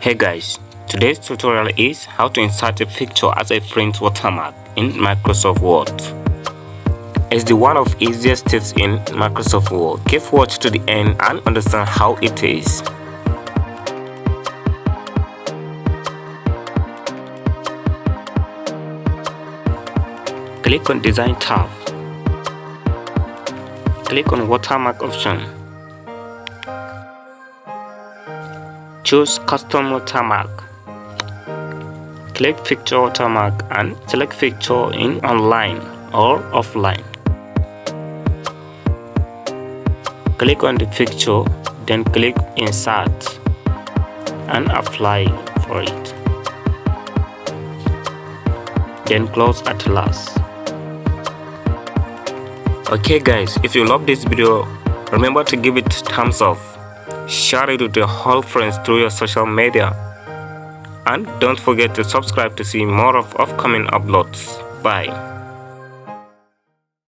Hey guys, today's tutorial is how to insert a picture as a print watermark in Microsoft Word. It's the one of easiest tips in Microsoft Word. Keep watch to the end and understand how it is. Click on Design tab. Click on Watermark option. Choose Custom Watermark. Click Picture Watermark and select Picture in Online or Offline. Click on the picture, then click Insert and apply for it. Then close at last. Okay guys, if you love this video, remember to give it thumbs up, share it with your whole friends through your social media, and don't forget to subscribe to see more of upcoming uploads. Bye.